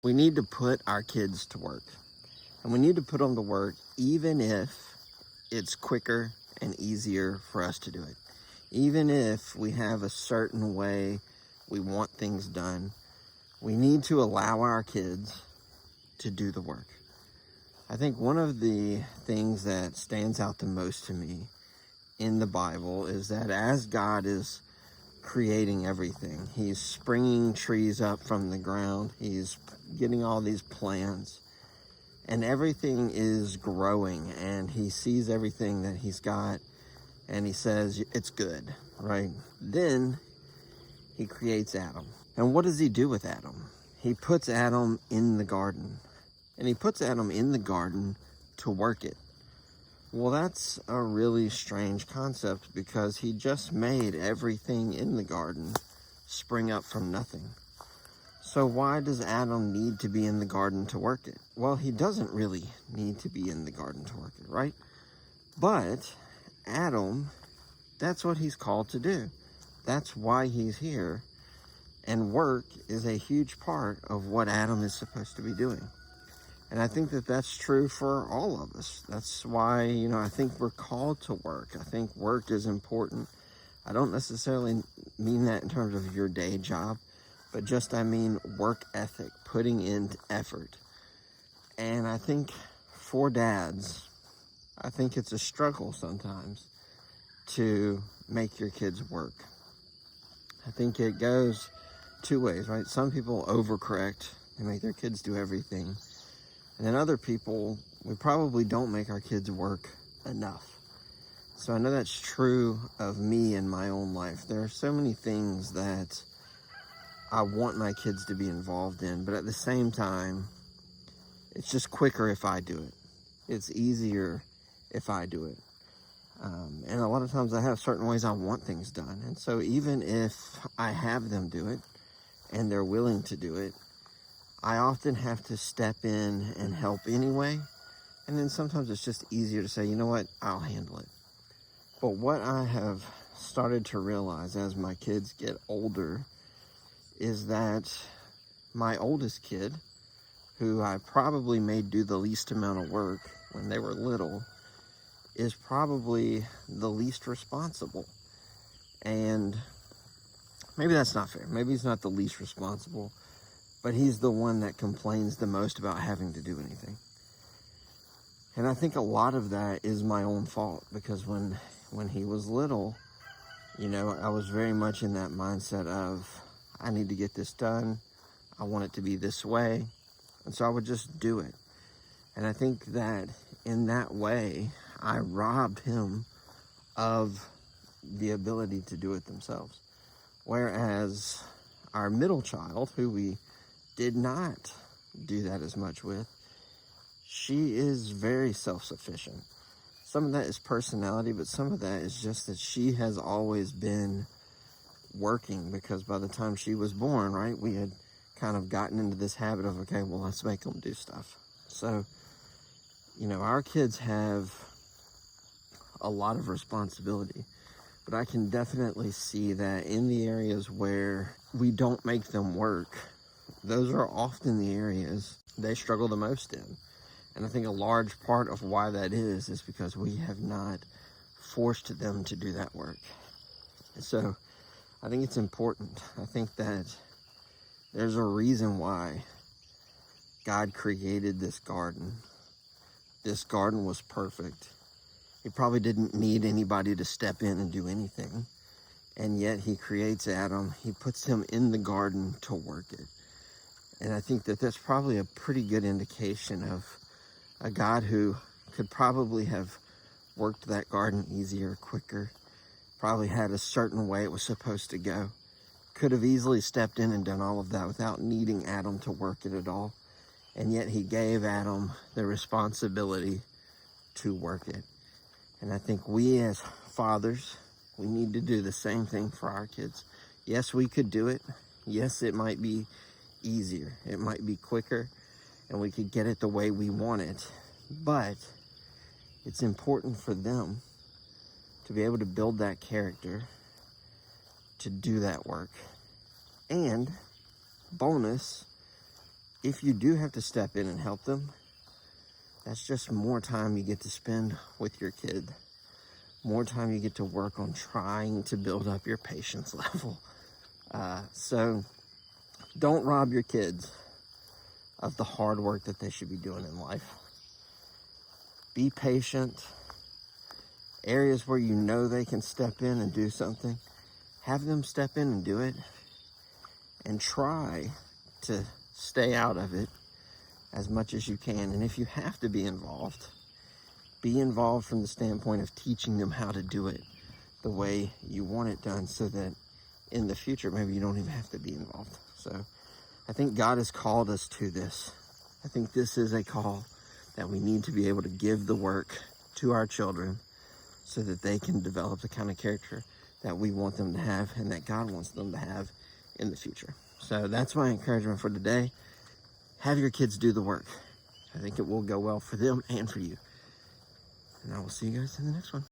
We need to put our kids to work. And we need to put them to work even if it's quicker and easier for us to do it. Even if we have a certain way we want things done, we need to allow our kids to do the work. I think one of the things that stands out the most to me in the Bible is that as God is creating everything, he's springing trees up from the ground, he's getting all these plants, and everything is growing, and he sees everything that he's got, and he says, it's good, right? Then he creates Adam. And what does he do with Adam? He puts Adam in the garden. And he puts Adam in the garden to work it. Well, that's a really strange concept because he just made everything in the garden spring up from nothing. So why does Adam need to be in the garden to work it? Well, he doesn't really need to be in the garden to work it, right? But Adam, that's what he's called to do. That's why he's here. And work is a huge part of what Adam is supposed to be doing. And I think that that's true for all of us. That's why, I think we're called to work. I think work is important. I don't necessarily mean that in terms of your day job, but just I mean work ethic, putting in effort. And I think for dads, I think it's a struggle sometimes to make your kids work. I think it goes two ways, right? Some people overcorrect and make their kids do everything. And then other people, we probably don't make our kids work enough. So I know that's true of me in my own life. There are so many things that I want my kids to be involved in, but at the same time, it's just quicker if I do it. It's easier if I do it. And a lot of times I have certain ways I want things done. And so even if I have them do it and they're willing to do it, I often have to step in and help anyway. And then sometimes it's just easier to say, you know what, I'll handle it. But what I have started to realize as my kids get older is that my oldest kid, who I probably made do the least amount of work when they were little, is probably the least responsible. And maybe that's not fair. Maybe he's not the least responsible, but he's the one that complains the most about having to do anything. And I think a lot of that is my own fault, because when he was little, I was very much in that mindset of, I need to get this done. I want it to be this way. And so I would just do it. And I think that in that way, I robbed him of the ability to do it themselves. Whereas our middle child, who we did not do that as much with, she is very self-sufficient. Some of that is personality, but some of that is just that she has always been working, because by the time she was born, right, we had kind of gotten into this habit of, okay, well, let's make them do stuff. So, our kids have a lot of responsibility, but I can definitely see that in the areas where we don't make them work, those are often the areas they struggle the most in. And I think a large part of why that is because we have not forced them to do that work. So I think it's important. I think that there's a reason why God created this garden. This garden was perfect. He probably didn't need anybody to step in and do anything. And yet he creates Adam. He puts him in the garden to work it. And I think that that's probably a pretty good indication of a God who could probably have worked that garden easier, quicker, probably had a certain way it was supposed to go. Could have easily stepped in and done all of that without needing Adam to work it at all. And yet he gave Adam the responsibility to work it. And I think we as fathers, we need to do the same thing for our kids. Yes, we could do it. Yes, it might be easier. It might be quicker, and we could get it the way we want it. But it's important for them to be able to build that character, to do that work. And bonus, if you do have to step in and help them, that's just more time you get to spend with your kid. More time you get to work on trying to build up your patience level. So don't rob your kids of the hard work that they should be doing in life. Be patient. Areas where you know they can step in and do something, have them step in and do it, and try to stay out of it as much as you can. And if you have to be involved from the standpoint of teaching them how to do it the way you want it done, so that in the future maybe you don't even have to be involved. So I think God has called us to this. I think this is a call that we need to be able to give the work to our children so that they can develop the kind of character that we want them to have and that God wants them to have in the future. So that's my encouragement for today. Have your kids do the work. I think it will go well for them and for you. And I will see you guys in the next one.